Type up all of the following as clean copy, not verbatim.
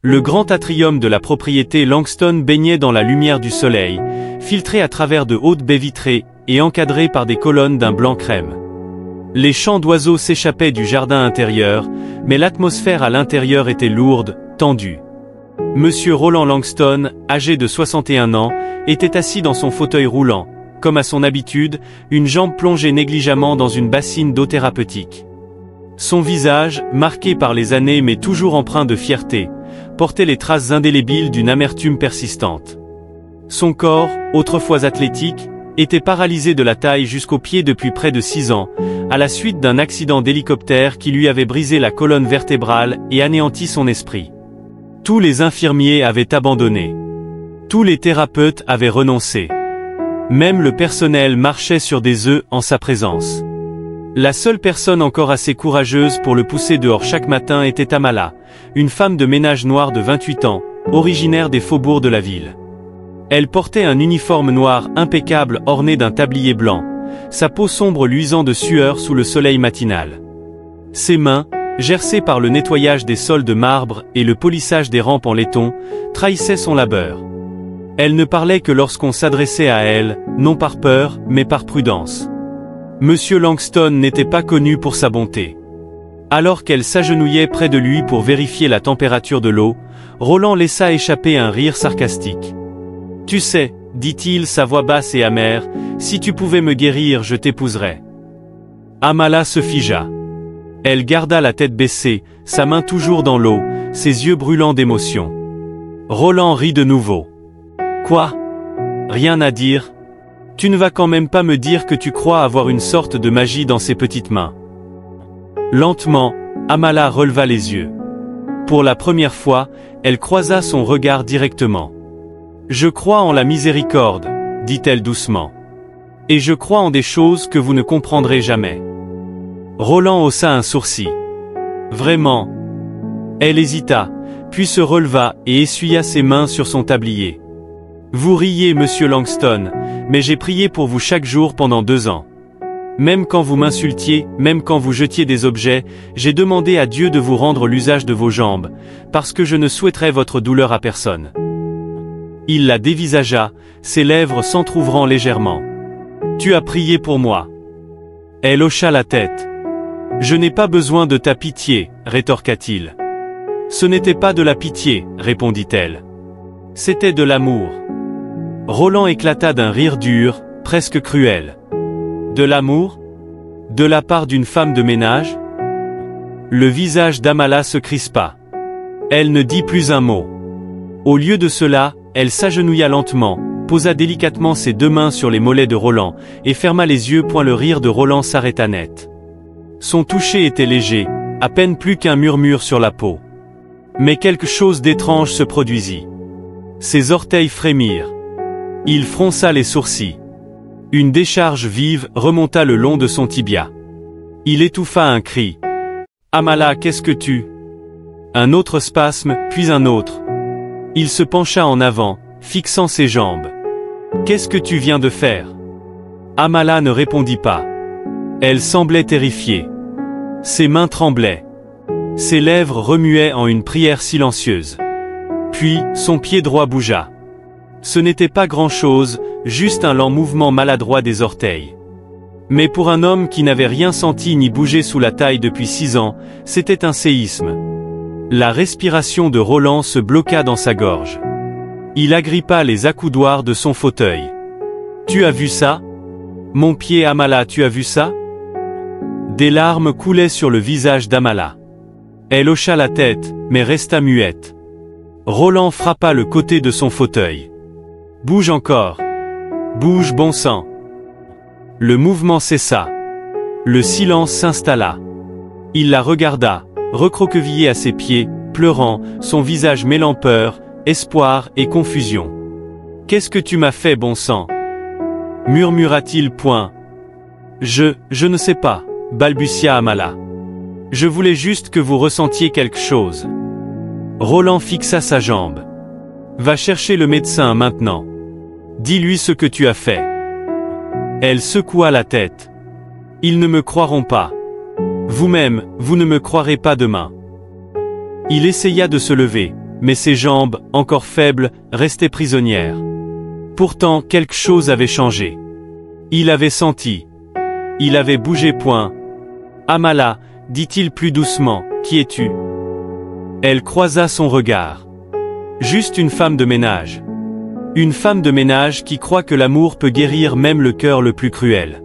Le grand atrium de la propriété Langston baignait dans la lumière du soleil, filtrée à travers de hautes baies vitrées et encadrée par des colonnes d'un blanc crème. Les chants d'oiseaux s'échappaient du jardin intérieur, mais l'atmosphère à l'intérieur était lourde, tendue. Monsieur Roland Langston, âgé de 61 ans, était assis dans son fauteuil roulant, comme à son habitude, une jambe plongée négligemment dans une bassine d'eau thérapeutique. Son visage, marqué par les années mais toujours empreint de fierté, portait les traces indélébiles d'une amertume persistante. Son corps, autrefois athlétique, était paralysé de la taille jusqu'aux pieds depuis près de 6 ans, à la suite d'un accident d'hélicoptère qui lui avait brisé la colonne vertébrale et anéanti son esprit. Tous les infirmiers avaient abandonné. Tous les thérapeutes avaient renoncé. Même le personnel marchait sur des œufs en sa présence. La seule personne encore assez courageuse pour le pousser dehors chaque matin était Amala, une femme de ménage noire de 28 ans, originaire des faubourgs de la ville. Elle portait un uniforme noir impeccable orné d'un tablier blanc, sa peau sombre luisant de sueur sous le soleil matinal. Ses mains, gercées par le nettoyage des sols de marbre et le polissage des rampes en laiton, trahissaient son labeur. Elle ne parlait que lorsqu'on s'adressait à elle, non par peur, mais par prudence. Monsieur Langston n'était pas connu pour sa bonté. Alors qu'elle s'agenouillait près de lui pour vérifier la température de l'eau, Roland laissa échapper un rire sarcastique. « Tu sais, dit-il, sa voix basse et amère, si tu pouvais me guérir, je t'épouserais. » Amala se figea. Elle garda la tête baissée, sa main toujours dans l'eau, ses yeux brûlants d'émotion. Roland rit de nouveau. « Quoi? Rien à dire? Tu ne vas quand même pas me dire que tu crois avoir une sorte de magie dans ces petites mains. » Lentement, Amala releva les yeux. Pour la première fois, elle croisa son regard directement. « Je crois en la miséricorde, dit-elle doucement. Et je crois en des choses que vous ne comprendrez jamais. » Roland haussa un sourcil. « Vraiment ?» Elle hésita, puis se releva et essuya ses mains sur son tablier. « Vous riez, monsieur Langston, mais j'ai prié pour vous chaque jour pendant 2 ans. Même quand vous m'insultiez, même quand vous jetiez des objets, j'ai demandé à Dieu de vous rendre l'usage de vos jambes, parce que je ne souhaiterais votre douleur à personne. » Il la dévisagea, ses lèvres s'entr'ouvrant légèrement. « Tu as prié pour moi. » Elle hocha la tête. « Je n'ai pas besoin de ta pitié, rétorqua-t-il. »« Ce n'était pas de la pitié, répondit-elle. C'était de l'amour. » Roland éclata d'un rire dur, presque cruel. « De l'amour? De la part d'une femme de ménage ?» Le visage d'Amala se crispa. Elle ne dit plus un mot. Au lieu de cela, elle s'agenouilla lentement, posa délicatement ses 2 mains sur les mollets de Roland, et ferma les yeux. Le rire de Roland s'arrêta net. Son toucher était léger, à peine plus qu'un murmure sur la peau. Mais quelque chose d'étrange se produisit. Ses orteils frémirent. Il fronça les sourcils. Une décharge vive remonta le long de son tibia. Il étouffa un cri. « Amala, qu'est-ce que tu... » Un autre spasme, puis un autre. Il se pencha en avant, fixant ses jambes. « Qu'est-ce que tu viens de faire ?» Amala ne répondit pas. Elle semblait terrifiée. Ses mains tremblaient. Ses lèvres remuaient en une prière silencieuse. Puis, son pied droit bougea. Ce n'était pas grand-chose, juste un lent mouvement maladroit des orteils. Mais pour un homme qui n'avait rien senti ni bougé sous la taille depuis 6 ans, c'était un séisme. La respiration de Roland se bloqua dans sa gorge. Il agrippa les accoudoirs de son fauteuil. « Tu as vu ça? Mon pied, Amala, tu as vu ça ?» Des larmes coulaient sur le visage d'Amala. Elle hocha la tête, mais resta muette. Roland frappa le côté de son fauteuil. « Bouge encore. Bouge, bon sang. » Le mouvement cessa. Le silence s'installa. Il la regarda, recroquevillé à ses pieds, pleurant, son visage mêlant peur, espoir et confusion. « Qu'est-ce que tu m'as fait, bon sang ?» murmura-t-il. « Je ne sais pas, balbutia Amala. Je voulais juste que vous ressentiez quelque chose. » Roland fixa sa jambe. « Va chercher le médecin maintenant. Dis-lui ce que tu as fait. » Elle secoua la tête. « Ils ne me croiront pas. Vous-même, vous ne me croirez pas demain. » Il essaya de se lever, Mais ses jambes, encore faibles, restaient prisonnières. Pourtant, quelque chose avait changé. Il avait senti. Il avait bougé point. « Amala, dit-il plus doucement, qui es-tu » Elle croisa son regard. Juste une femme de ménage. Une femme de ménage qui croit que l'amour peut guérir même le cœur le plus cruel.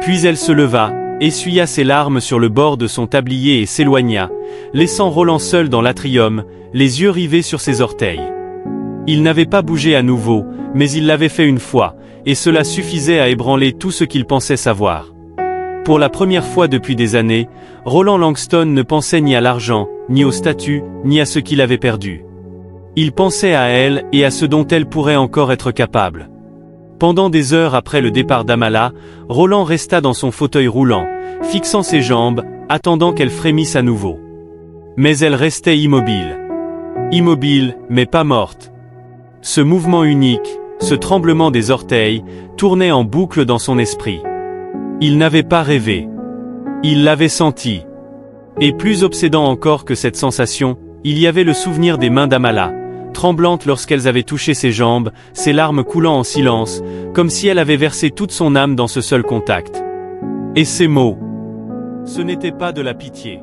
Puis elle se leva, essuya ses larmes sur le bord de son tablier et s'éloigna, laissant Roland seul dans l'atrium, les yeux rivés sur ses orteils. Il n'avait pas bougé à nouveau, mais il l'avait fait une fois, et cela suffisait à ébranler tout ce qu'il pensait savoir. Pour la première fois depuis des années, Roland Langston ne pensait ni à l'argent, ni au statut, ni à ce qu'il avait perdu. Il pensait à elle et à ce dont elle pourrait encore être capable. Pendant des heures après le départ d'Amala, Roland resta dans son fauteuil roulant, fixant ses jambes, attendant qu'elle frémisse à nouveau. Mais elle restait immobile. Immobile, mais pas morte. Ce mouvement unique, ce tremblement des orteils, tournait en boucle dans son esprit. Il n'avait pas rêvé. Il l'avait senti. Et plus obsédant encore que cette sensation, il y avait le souvenir des mains d'Amala, tremblantes lorsqu'elles avaient touché ses jambes, ses larmes coulant en silence, comme si elle avait versé toute son âme dans ce seul contact. Et ces mots. Ce n'était pas de la pitié.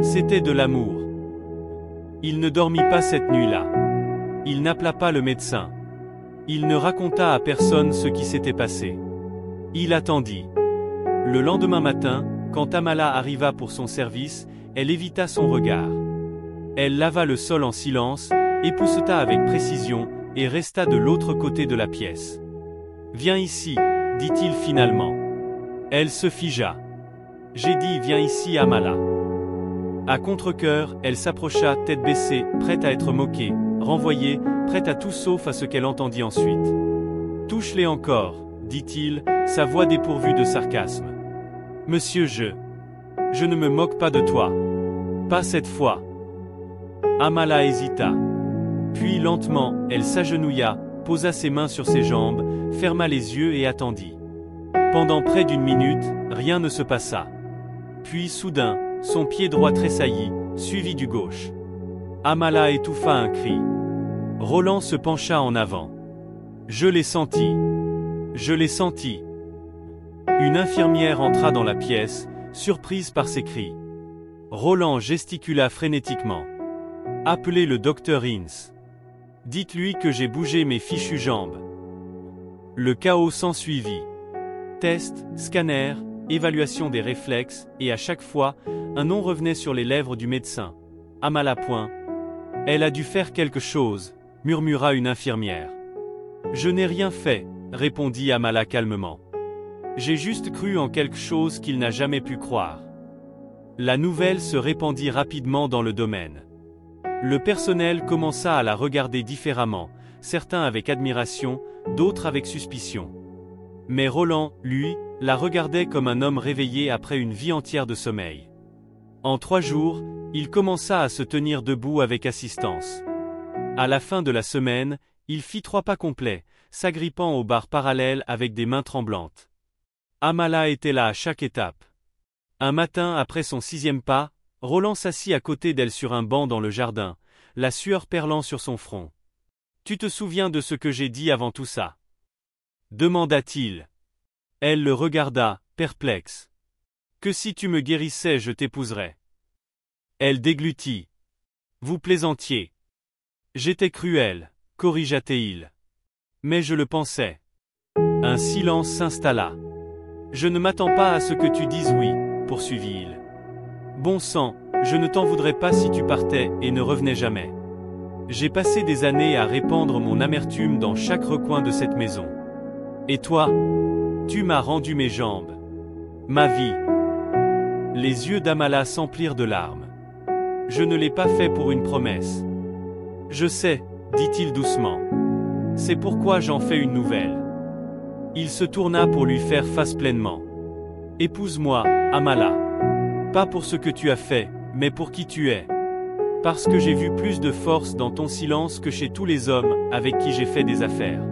C'était de l'amour. Il ne dormit pas cette nuit-là. Il n'appela pas le médecin. Il ne raconta à personne ce qui s'était passé. Il attendit. Le lendemain matin, quand Amala arriva pour son service, elle évita son regard. Elle lava le sol en silence, épousseta avec précision, et resta de l'autre côté de la pièce. « Viens ici, dit-il finalement. » Elle se figea. « J'ai dit viens ici, Amala. » À contre-cœur, elle s'approcha, tête baissée, prête à être moquée, renvoyée, prête à tout sauf à ce qu'elle entendit ensuite. « Touche-les encore, dit-il, sa voix dépourvue de sarcasme. Monsieur, je ne me moque pas de toi. Pas cette fois. » Amala hésita. Puis lentement, elle s'agenouilla, posa ses mains sur ses jambes, ferma les yeux et attendit. Pendant près d'une minute, rien ne se passa. Puis soudain, son pied droit tressaillit, suivi du gauche. Amala étouffa un cri. Roland se pencha en avant. Je l'ai senti. Je l'ai senti. Une infirmière entra dans la pièce, surprise par ces cris. Roland gesticula frénétiquement. Appelez le docteur Ince. Dites-lui que j'ai bougé mes fichues jambes. Le chaos s'ensuivit. Test, scanner, évaluation des réflexes, et à chaque fois, un nom revenait sur les lèvres du médecin. Amala point. Elle a dû faire quelque chose, murmura une infirmière. Je n'ai rien fait, répondit Amala calmement. J'ai juste cru en quelque chose qu'il n'a jamais pu croire. La nouvelle se répandit rapidement dans le domaine. Le personnel commença à la regarder différemment, certains avec admiration, d'autres avec suspicion. Mais Roland, lui, la regardait comme un homme réveillé après une vie entière de sommeil. En 3 jours, il commença à se tenir debout avec assistance. À la fin de la semaine, il fit 3 pas complets, s'agrippant aux barres parallèles avec des mains tremblantes. Amala était là à chaque étape. Un matin, après son 6e pas, Roland s'assit à côté d'elle sur un banc dans le jardin, la sueur perlant sur son front. « Tu te souviens de ce que j'ai dit avant tout ça ?» demanda-t-il. Elle le regarda, perplexe. « Que si tu me guérissais, je t'épouserais. » Elle déglutit. « Vous plaisantiez. »« J'étais cruel, corrigea-t-il. Mais je le pensais. » Un silence s'installa. « Je ne m'attends pas à ce que tu dises oui, poursuivit-il. Bon sang, je ne t'en voudrais pas si tu partais et ne revenais jamais. J'ai passé des années à répandre mon amertume dans chaque recoin de cette maison. Et toi, tu m'as rendu mes jambes. Ma vie. » Les yeux d'Amala s'emplirent de larmes. « Je ne l'ai pas fait pour une promesse. »« Je sais, » dit-il doucement. « C'est pourquoi j'en fais une nouvelle. » Il se tourna pour lui faire face pleinement. « Épouse-moi, Amala. Pas pour ce que tu as fait, mais pour qui tu es. Parce que j'ai vu plus de force dans ton silence que chez tous les hommes avec qui j'ai fait des affaires.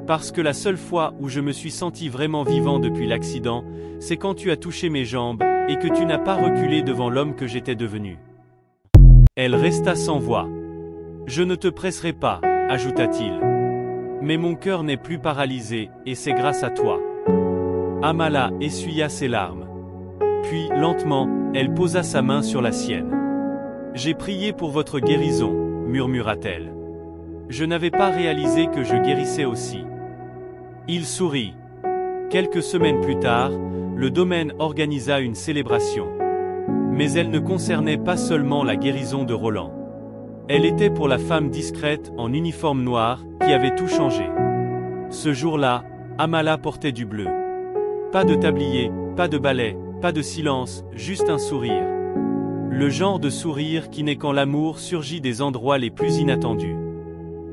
Parce que la seule fois où je me suis senti vraiment vivant depuis l'accident, c'est quand tu as touché mes jambes, et que tu n'as pas reculé devant l'homme que j'étais devenu. » Elle resta sans voix. Je ne te presserai pas, ajouta-t-il. Mais mon cœur n'est plus paralysé, et c'est grâce à toi. Amala essuya ses larmes. Puis, lentement, elle posa sa main sur la sienne. J'ai prié pour votre guérison, murmura-t-elle. Je n'avais pas réalisé que je guérissais aussi. Il sourit. Quelques semaines plus tard, le domaine organisa une célébration. Mais elle ne concernait pas seulement la guérison de Roland. Elle était pour la femme discrète en uniforme noir qui avait tout changé. Ce jour-là, Amala portait du bleu. Pas de tablier, pas de balai, pas de silence, juste un sourire. Le genre de sourire qui naît quand l'amour surgit des endroits les plus inattendus.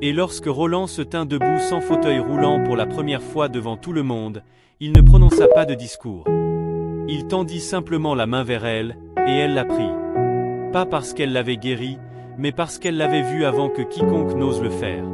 Et lorsque Roland se tint debout sans fauteuil roulant pour la première fois devant tout le monde, il ne prononça pas de discours. Il tendit simplement la main vers elle, et elle la prit. Pas parce qu'elle l'avait guérie, mais parce qu'elle l'avait vu avant que quiconque n'ose le faire.